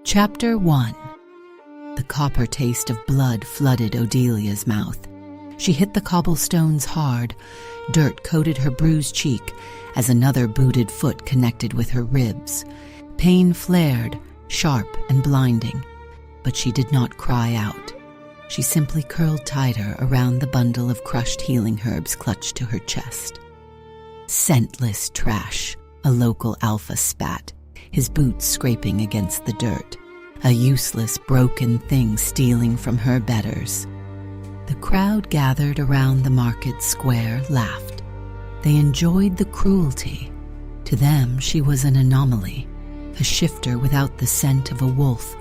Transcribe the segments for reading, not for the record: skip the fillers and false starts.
Chapter 1. The copper taste of blood flooded Odelia's mouth. She hit the cobblestones hard. Dirt coated her bruised cheek as another booted foot connected with her ribs. Pain flared, sharp and blinding, but she did not cry out. She simply curled tighter around the bundle of crushed healing herbs clutched to her chest. Scentless trash, a local alpha spat, his boots scraping against the dirt, a useless, broken thing stealing from her betters. The crowd gathered around the market square laughed. They enjoyed the cruelty. To them, she was an anomaly, a shifter without the scent of a wolf,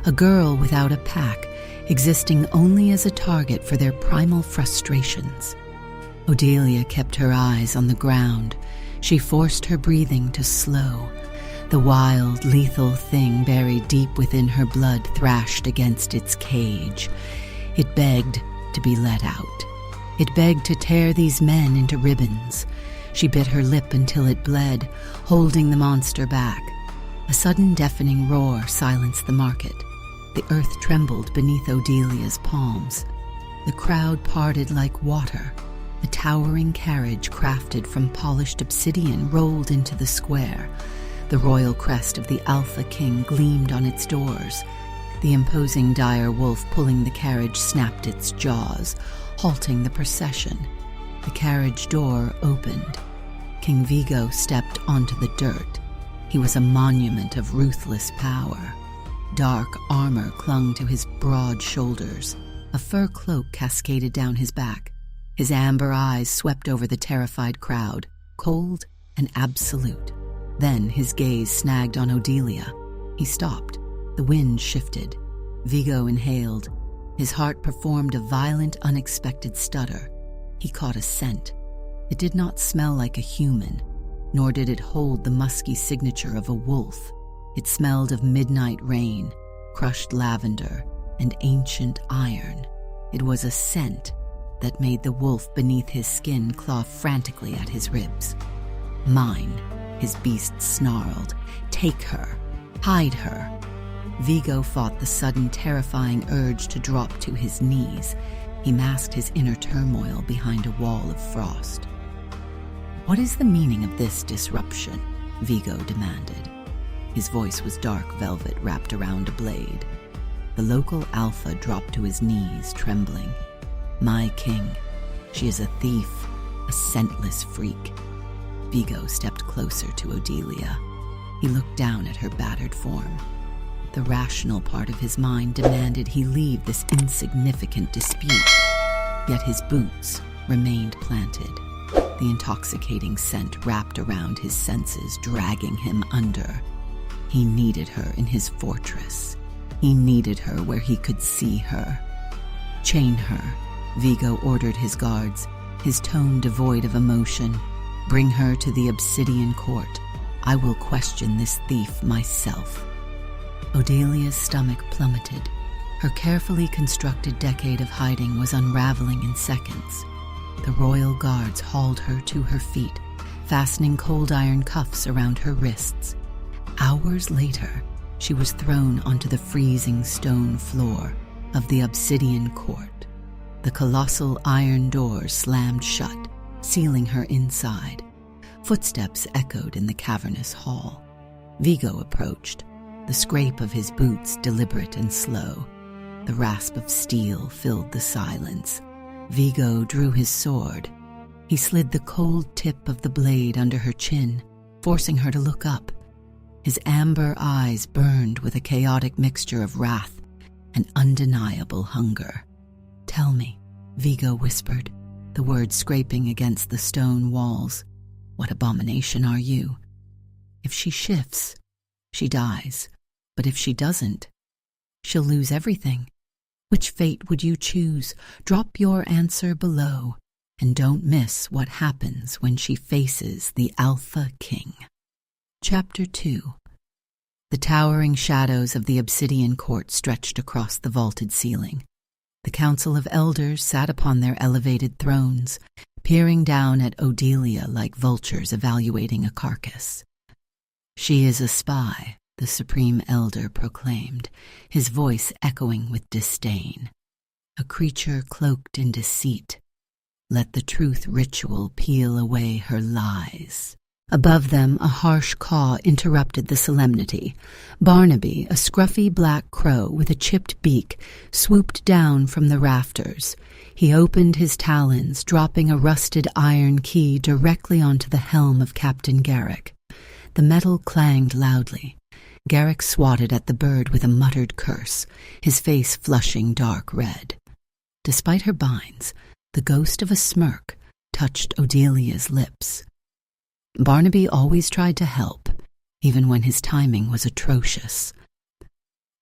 a girl without a pack, existing only as a target for their primal frustrations. Odelia kept her eyes on the ground. She forced her breathing to slow. The wild, lethal thing buried deep within her blood thrashed against its cage. It begged to be let out. It begged to tear these men into ribbons. She bit her lip until it bled, holding the monster back. A sudden deafening roar silenced the market. The earth trembled beneath Odelia's palms. The crowd parted like water. A towering carriage crafted from polished obsidian rolled into the square. The royal crest of the Alpha King gleamed on its doors. The imposing dire wolf pulling the carriage snapped its jaws, halting the procession. The carriage door opened. King Viggo stepped onto the dirt. He was a monument of ruthless power. Dark armor clung to his broad shoulders. A fur cloak cascaded down his back. His amber eyes swept over the terrified crowd, cold and absolute. Then his gaze snagged on Odelia. He stopped. The wind shifted. Viggo inhaled. His heart performed a violent, unexpected stutter. He caught a scent. It did not smell like a human, nor did it hold the musky signature of a wolf. It smelled of midnight rain, crushed lavender, and ancient iron. It was a scent that made the wolf beneath his skin claw frantically at his ribs. Mine, his beast snarled. Take her. Hide her. Viggo fought the sudden terrifying urge to drop to his knees. He masked his inner turmoil behind a wall of frost. What is the meaning of this disruption? Viggo demanded. His voice was dark velvet wrapped around a blade. The local alpha dropped to his knees, trembling. My king. She is a thief, a scentless freak. Viggo stepped closer to Odelia. He looked down at her battered form. The rational part of his mind demanded he leave this insignificant dispute, yet his boots remained planted. The intoxicating scent wrapped around his senses, dragging him under. He needed her in his fortress. He needed her where he could see her. Chain her, Viggo ordered his guards, his tone devoid of emotion. Bring her to the Obsidian Court. I will question this thief myself. Odelia's stomach plummeted. Her carefully constructed decade of hiding was unraveling in seconds. The royal guards hauled her to her feet, fastening cold iron cuffs around her wrists. Hours later, she was thrown onto the freezing stone floor of the Obsidian Court. The colossal iron doors slammed shut, sealing her inside. Footsteps echoed in the cavernous hall. Viggo approached, the scrape of his boots deliberate and slow. The rasp of steel filled the silence. Viggo drew his sword. He slid the cold tip of the blade under her chin, forcing her to look up. His amber eyes burned with a chaotic mixture of wrath and undeniable hunger. Tell me, Viggo whispered, the words scraping against the stone walls. What abomination are you? If she shifts, she dies. But if she doesn't, she'll lose everything. Which fate would you choose? Drop your answer below, and don't miss what happens when she faces the Alpha King. Chapter 2. The towering shadows of the Obsidian Court stretched across the vaulted ceiling. The Council of Elders sat upon their elevated thrones, peering down at Odelia like vultures evaluating a carcass. She is a spy, the Supreme Elder proclaimed, his voice echoing with disdain. A creature cloaked in deceit. Let the truth ritual peel away her lies. Above them, a harsh caw interrupted the solemnity. Barnaby, a scruffy black crow with a chipped beak, swooped down from the rafters. He opened his talons, dropping a rusted iron key directly onto the helm of Captain Garrick. The metal clanged loudly. Garrick swatted at the bird with a muttered curse, his face flushing dark red. Despite her binds, the ghost of a smirk touched Odelia's lips. Barnaby always tried to help, even when his timing was atrocious.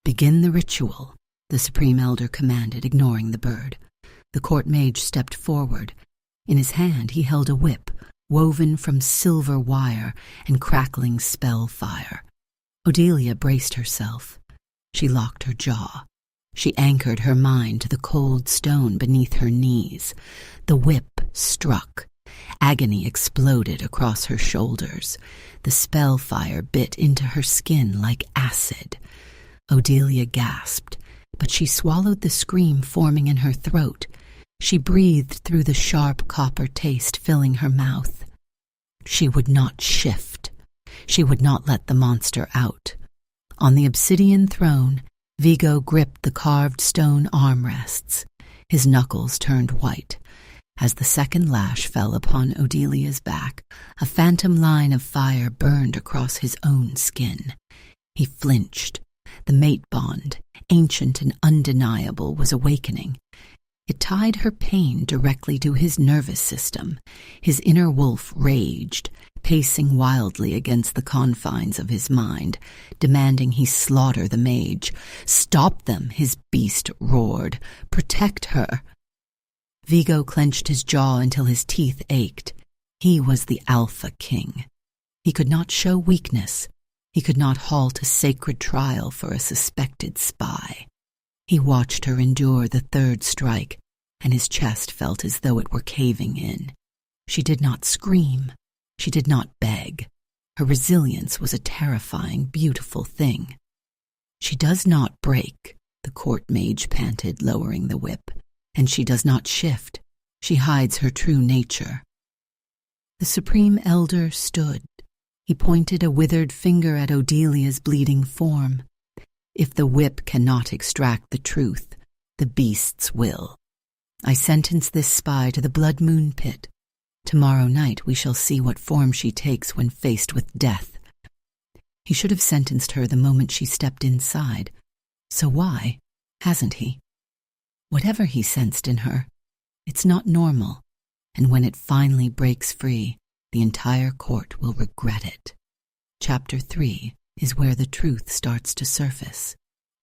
"Begin the ritual," the Supreme Elder commanded, ignoring the bird. The court mage stepped forward. In his hand he held a whip, woven from silver wire and crackling spell fire. Odelia braced herself. She locked her jaw. She anchored her mind to the cold stone beneath her knees. The whip struck. Agony exploded across her shoulders. The spell fire bit into her skin like acid. Odelia gasped, but she swallowed the scream forming in her throat. She breathed through the sharp copper taste filling her mouth. She would not shift. She would not let the monster out. On the obsidian throne, Viggo gripped the carved stone armrests. His knuckles turned white. As the second lash fell upon Odelia's back, a phantom line of fire burned across his own skin. He flinched. The mate bond, ancient and undeniable, was awakening. It tied her pain directly to his nervous system. His inner wolf raged, pacing wildly against the confines of his mind, demanding he slaughter the mage. "Stop them," his beast roared. "Protect her." Viggo clenched his jaw until his teeth ached. He was the Alpha King. He could not show weakness. He could not halt a sacred trial for a suspected spy. He watched her endure the third strike, and his chest felt as though it were caving in. She did not scream. She did not beg. Her resilience was a terrifying, beautiful thing. "She does not break," the court mage panted, lowering the whip. "And she does not shift. She hides her true nature." The Supreme Elder stood. He pointed a withered finger at Odelia's bleeding form. "If the whip cannot extract the truth, the beasts will. I sentence this spy to the Blood Moon Pit. Tomorrow night we shall see what form she takes when faced with death." He should have sentenced her the moment she stepped inside. So why hasn't he? Whatever he sensed in her, it's not normal, and when it finally breaks free, the entire court will regret it. Chapter 3 is where the truth starts to surface.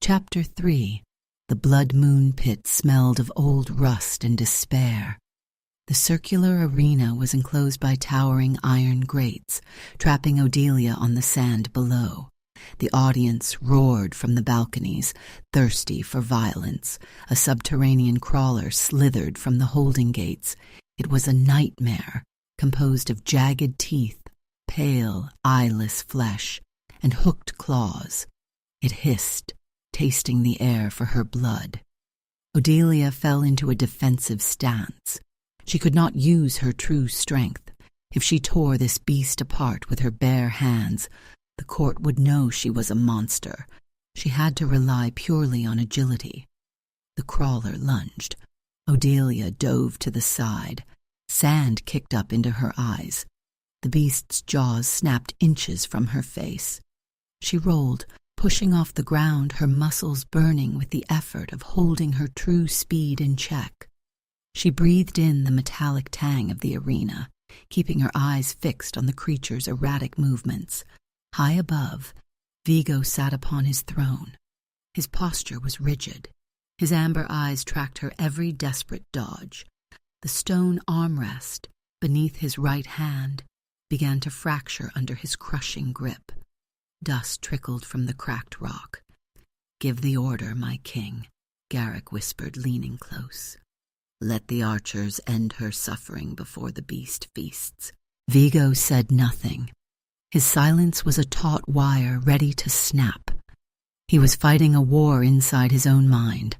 Chapter 3, the Blood Moon Pit smelled of old rust and despair. The circular arena was enclosed by towering iron grates, trapping Odelia on the sand below. The audience roared from the balconies, thirsty for violence. A subterranean crawler slithered from the holding gates. It was a nightmare, composed of jagged teeth, pale, eyeless flesh, and hooked claws. It hissed, tasting the air for her blood. Odelia fell into a defensive stance. She could not use her true strength. If she tore this beast apart with her bare hands, the court would know she was a monster. She had to rely purely on agility. The crawler lunged. Odelia dove to the side. Sand kicked up into her eyes. The beast's jaws snapped inches from her face. She rolled, pushing off the ground, her muscles burning with the effort of holding her true speed in check. She breathed in the metallic tang of the arena, keeping her eyes fixed on the creature's erratic movements. High above, Viggo sat upon his throne. His posture was rigid. His amber eyes tracked her every desperate dodge. The stone armrest, beneath his right hand, began to fracture under his crushing grip. Dust trickled from the cracked rock. "Give the order, my king," Garrick whispered, leaning close. "Let the archers end her suffering before the beast feasts." Viggo said nothing. His silence was a taut wire ready to snap. He was fighting a war inside his own mind.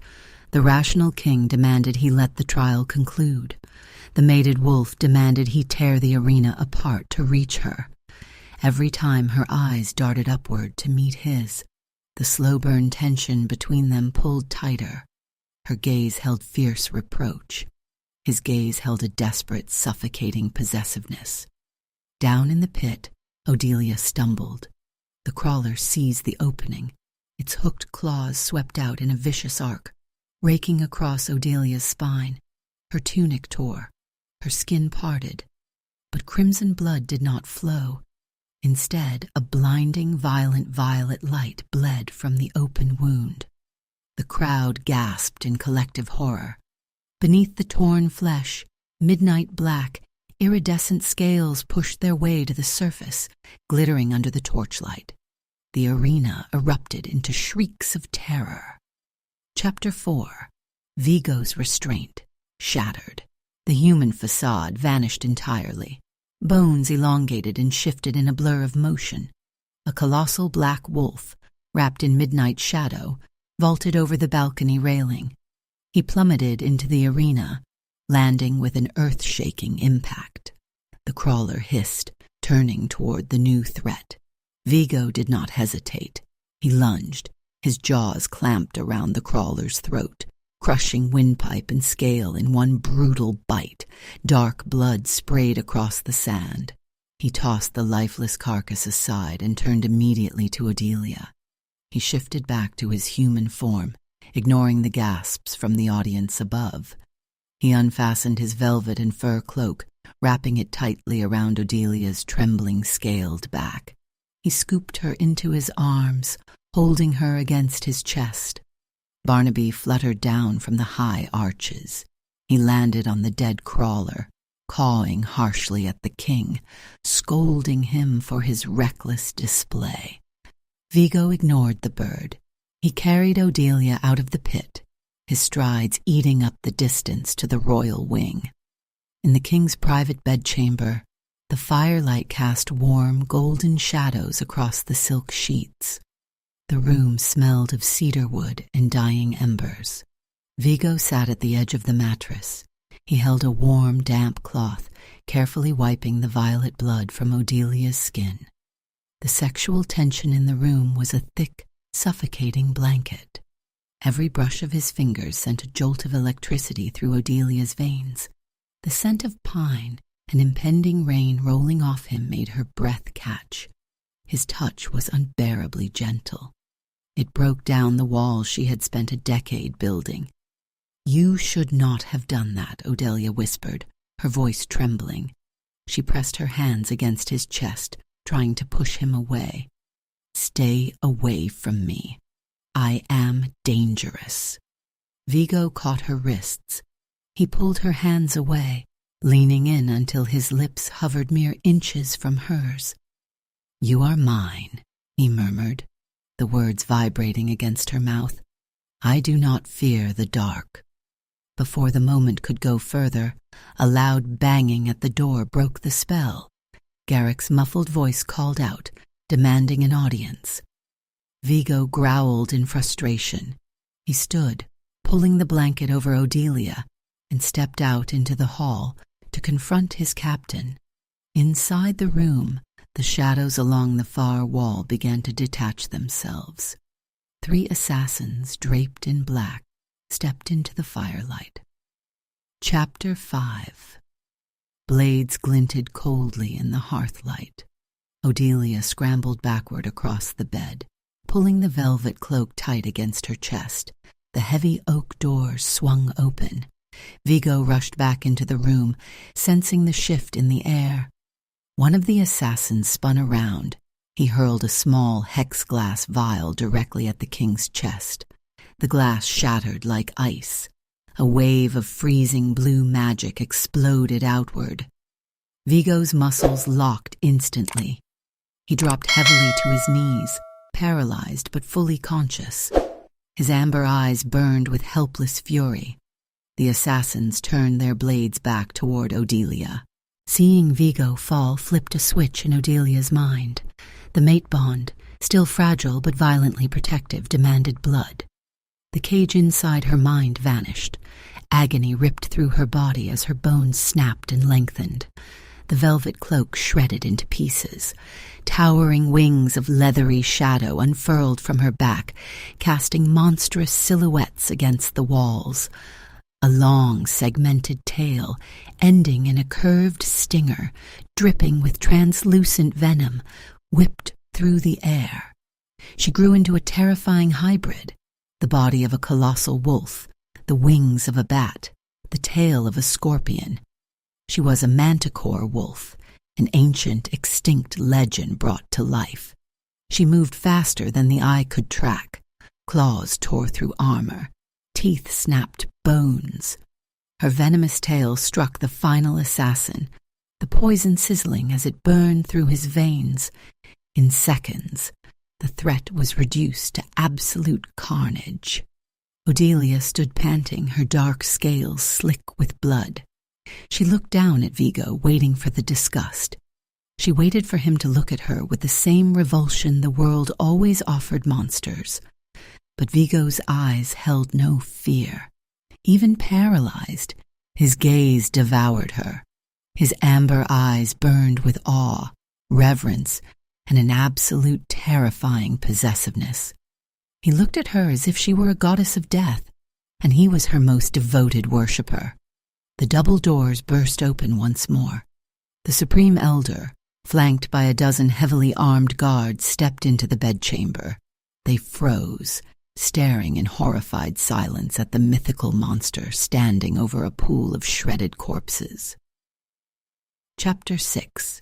The rational king demanded he let the trial conclude. The mated wolf demanded he tear the arena apart to reach her. Every time her eyes darted upward to meet his, the slow-burn tension between them pulled tighter. Her gaze held fierce reproach. His gaze held a desperate, suffocating possessiveness. Down in the pit, Odelia stumbled. The crawler seized the opening. Its hooked claws swept out in a vicious arc, raking across Odelia's spine. Her tunic tore. Her skin parted. But crimson blood did not flow. Instead, a blinding, violent violet light bled from the open wound. The crowd gasped in collective horror. Beneath the torn flesh, midnight black, iridescent scales pushed their way to the surface, glittering under the torchlight. The arena erupted into shrieks of terror. Chapter 4. Viggo's restraint shattered. The human facade vanished entirely. Bones elongated and shifted in a blur of motion. A colossal black wolf, wrapped in midnight shadow, vaulted over the balcony railing. He plummeted into the arena, landing with an earth-shaking impact. The crawler hissed, turning toward the new threat. Viggo did not hesitate. He lunged, his jaws clamped around the crawler's throat, crushing windpipe and scale in one brutal bite. Dark blood sprayed across the sand. He tossed the lifeless carcass aside and turned immediately to Odelia. He shifted back to his human form, ignoring the gasps from the audience above. He unfastened his velvet and fur cloak, wrapping it tightly around Odelia's trembling, scaled back. He scooped her into his arms, holding her against his chest. Barnaby fluttered down from the high arches. He landed on the dead crawler, cawing harshly at the king, scolding him for his reckless display. Viggo ignored the bird. He carried Odelia out of the pit, his strides eating up the distance to the royal wing. In the king's private bedchamber, the firelight cast warm, golden shadows across the silk sheets. The room smelled of cedar wood and dying embers. Viggo sat at the edge of the mattress. He held a warm, damp cloth, carefully wiping the violet blood from Odelia's skin. The sexual tension in the room was a thick, suffocating blanket. Every brush of his fingers sent a jolt of electricity through Odelia's veins. The scent of pine and impending rain rolling off him made her breath catch. His touch was unbearably gentle. It broke down the walls she had spent a decade building. "You should not have done that," Odelia whispered, her voice trembling. She pressed her hands against his chest, trying to push him away. "Stay away from me. I am dangerous." Viggo caught her wrists. He pulled her hands away, leaning in until his lips hovered mere inches from hers. "You are mine," he murmured, the words vibrating against her mouth. "I do not fear the dark." Before the moment could go further, a loud banging at the door broke the spell. Garrick's muffled voice called out, demanding an audience. Viggo growled in frustration. He stood, pulling the blanket over Odelia, and stepped out into the hall to confront his captain. Inside the room, the shadows along the far wall began to detach themselves. 3 assassins draped in black stepped into the firelight. Chapter 5. Blades glinted coldly in the hearthlight. Odelia scrambled backward across the bed, pulling the velvet cloak tight against her chest. The heavy oak doors swung open. Viggo rushed back into the room, sensing the shift in the air. One of the assassins spun around. He hurled a small hex-glass vial directly at the king's chest. The glass shattered like ice. A wave of freezing blue magic exploded outward. Viggo's muscles locked instantly. He dropped heavily to his knees, paralyzed but fully conscious. His amber eyes burned with helpless fury. The assassins turned their blades back toward Odelia. Seeing Viggo fall flipped a switch in Odelia's mind. The mate bond, still fragile but violently protective, demanded blood. The cage inside her mind vanished. Agony ripped through her body as her bones snapped and lengthened. The velvet cloak shredded into pieces. Towering wings of leathery shadow unfurled from her back, casting monstrous silhouettes against the walls. A long, segmented tail, ending in a curved stinger, dripping with translucent venom, whipped through the air. She grew into a terrifying hybrid, the body of a colossal wolf, the wings of a bat, the tail of a scorpion. She was a manticore wolf, an ancient, extinct legend brought to life. She moved faster than the eye could track. Claws tore through armor. Teeth snapped bones. Her venomous tail struck the final assassin, the poison sizzling as it burned through his veins. In seconds, the threat was reduced to absolute carnage. Odelia stood panting, her dark scales slick with blood. She looked down at Viggo, waiting for the disgust. She waited for him to look at her with the same revulsion the world always offered monsters. But Viggo's eyes held no fear. Even paralyzed, his gaze devoured her. His amber eyes burned with awe, reverence, and an absolute terrifying possessiveness. He looked at her as if she were a goddess of death, and he was her most devoted worshipper. The double doors burst open once more. The Supreme Elder, flanked by a dozen heavily armed guards, stepped into the bedchamber. They froze, staring in horrified silence at the mythical monster standing over a pool of shredded corpses. Chapter 6.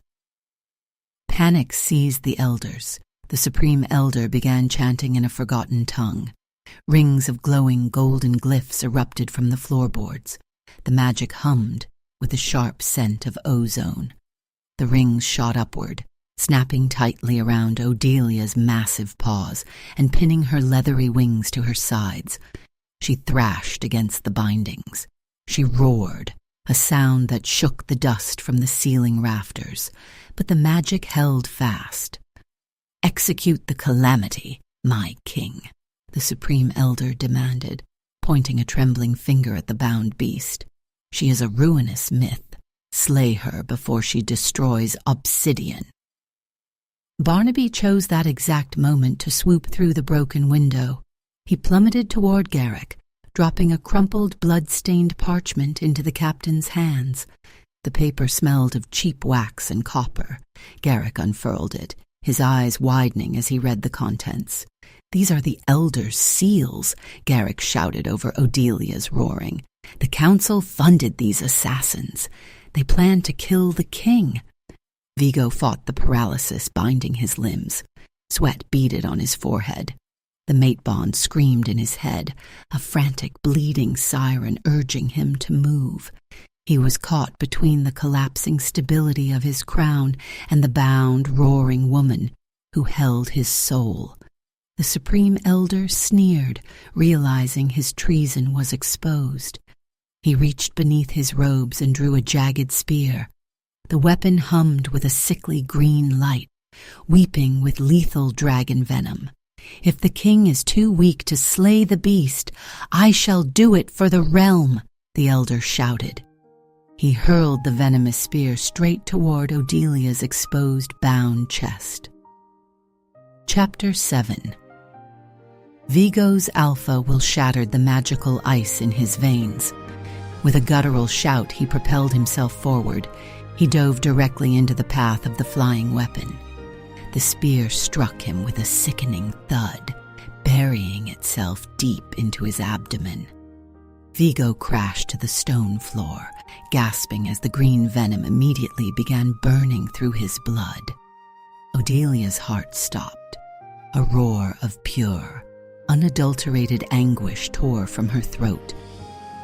Panic seized the elders. The Supreme Elder began chanting in a forgotten tongue. Rings of glowing golden glyphs erupted from the floorboards. The magic hummed with a sharp scent of ozone. The rings shot upward, snapping tightly around Odelia's massive paws and pinning her leathery wings to her sides. She thrashed against the bindings. She roared, a sound that shook the dust from the ceiling rafters, but the magic held fast. "Execute the calamity, my king," the Supreme Elder demanded, pointing a trembling finger at the bound beast. "She is a ruinous myth. Slay her before she destroys Obsidian." Barnaby chose that exact moment to swoop through the broken window. He plummeted toward Garrick, dropping a crumpled, blood-stained parchment into the captain's hands. The paper smelled of cheap wax and copper. Garrick unfurled it, his eyes widening as he read the contents. "These are the Elder's seals," Garrick shouted over Odelia's roaring. "The council funded these assassins. They planned to kill the king." Viggo fought the paralysis binding his limbs. Sweat beaded on his forehead. The mate bond screamed in his head, a frantic, bleeding siren urging him to move. He was caught between the collapsing stability of his crown and the bound, roaring woman who held his soul. The Supreme Elder sneered, realizing his treason was exposed. He reached beneath his robes and drew a jagged spear. The weapon hummed with a sickly green light, weeping with lethal dragon venom. "If the king is too weak to slay the beast, I shall do it for the realm," the Elder shouted. He hurled the venomous spear straight toward Odelia's exposed, bound chest. Chapter 7. Viggo's Alpha will shattered the magical ice in his veins. With a guttural shout, he propelled himself forward. He dove directly into the path of the flying weapon. The spear struck him with a sickening thud, burying itself deep into his abdomen. Viggo crashed to the stone floor, gasping as the green venom immediately began burning through his blood. Odelia's heart stopped. A roar of pure, unadulterated anguish tore from her throat.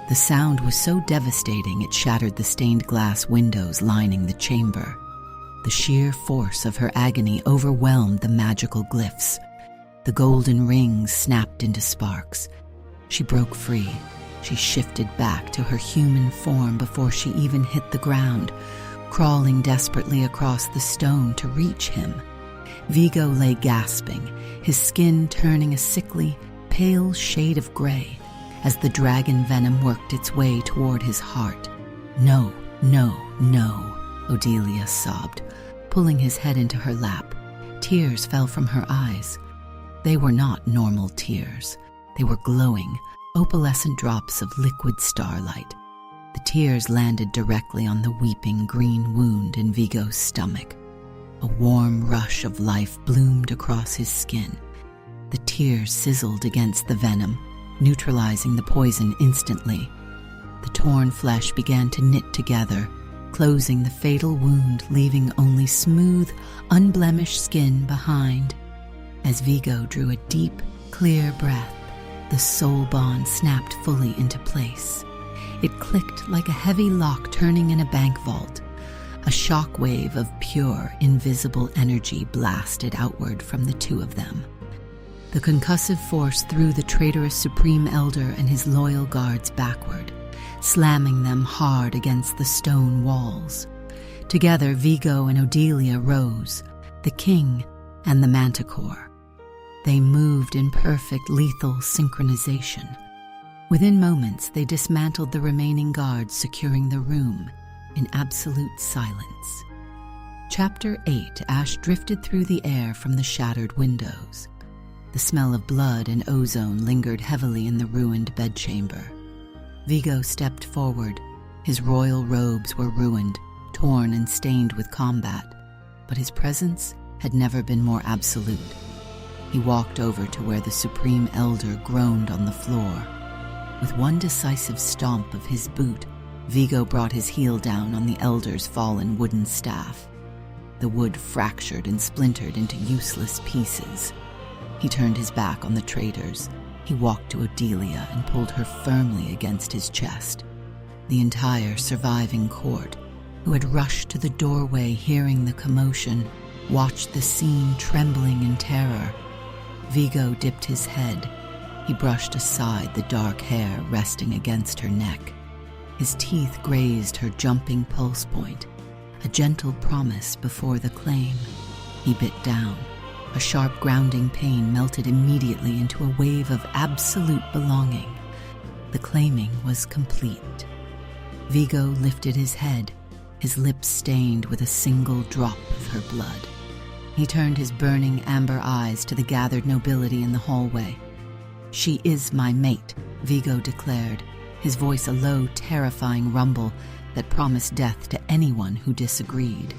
The sound was so devastating it shattered the stained glass windows lining the chamber. The sheer force of her agony overwhelmed the magical glyphs. The golden rings snapped into sparks. She broke free. She shifted back to her human form before she even hit the ground, crawling desperately across the stone to reach him. Viggo lay gasping, his skin turning a sickly, pale shade of gray as the dragon venom worked its way toward his heart. "No, no, no," Odelia sobbed, pulling his head into her lap. Tears fell from her eyes. They were not normal tears. They were glowing, opalescent drops of liquid starlight. The tears landed directly on the weeping green wound in Viggo's stomach. A warm rush of life bloomed across his skin. The tears sizzled against the venom, neutralizing the poison instantly. The torn flesh began to knit together, closing the fatal wound, leaving only smooth, unblemished skin behind. As Viggo drew a deep, clear breath, the soul bond snapped fully into place. It clicked like a heavy lock turning in a bank vault. A shock wave of pure, invisible energy blasted outward from the two of them. The concussive force threw the traitorous Supreme Elder and his loyal guards backward, slamming them hard against the stone walls. Together, Viggo and Odelia rose, the king and the manticore. They moved in perfect lethal synchronization. Within moments, they dismantled the remaining guards securing the room in absolute silence. Chapter 8. Ash drifted through the air from the shattered windows. The smell of blood and ozone lingered heavily in the ruined bedchamber. Viggo stepped forward. His royal robes were ruined, torn and stained with combat, but his presence had never been more absolute. He walked over to where the Supreme Elder groaned on the floor. With one decisive stomp of his boot, Viggo brought his heel down on the Elder's fallen wooden staff. The wood fractured and splintered into useless pieces. He turned his back on the traitors. He walked to Odelia and pulled her firmly against his chest. The entire surviving court, who had rushed to the doorway hearing the commotion, watched the scene trembling in terror. Viggo dipped his head. He brushed aside the dark hair resting against her neck. His teeth grazed her jumping pulse point, a gentle promise before the claim. He bit down. A sharp grounding pain melted immediately into a wave of absolute belonging. The claiming was complete. Viggo lifted his head, his lips stained with a single drop of her blood. He turned his burning amber eyes to the gathered nobility in the hallway. "She is my mate," Viggo declared, his voice a low, terrifying rumble that promised death to anyone who disagreed.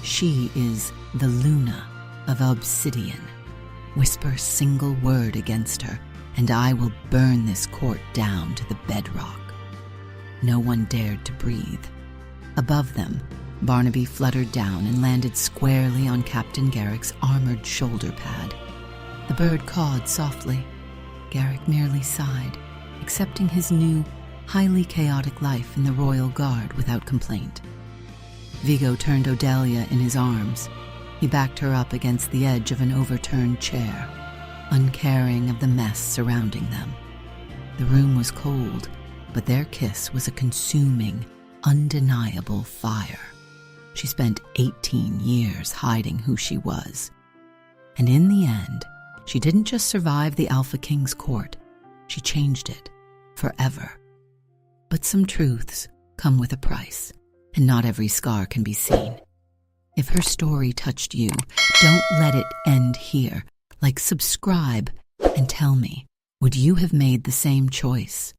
"She is the Luna of Obsidian. Whisper a single word against her, and I will burn this court down to the bedrock." No one dared to breathe. Above them, Barnaby fluttered down and landed squarely on Captain Garrick's armored shoulder pad. The bird cawed softly. Garrick merely sighed, accepting his new, highly chaotic life in the Royal Guard without complaint. Viggo turned Odelia in his arms. He backed her up against the edge of an overturned chair, uncaring of the mess surrounding them. The room was cold, but their kiss was a consuming, undeniable fire. She spent 18 years hiding who she was. And in the end, she didn't just survive the Alpha King's court, she changed it forever. But some truths come with a price, and not every scar can be seen. If her story touched you, don't let it end here. Like, subscribe, and tell me, would you have made the same choice?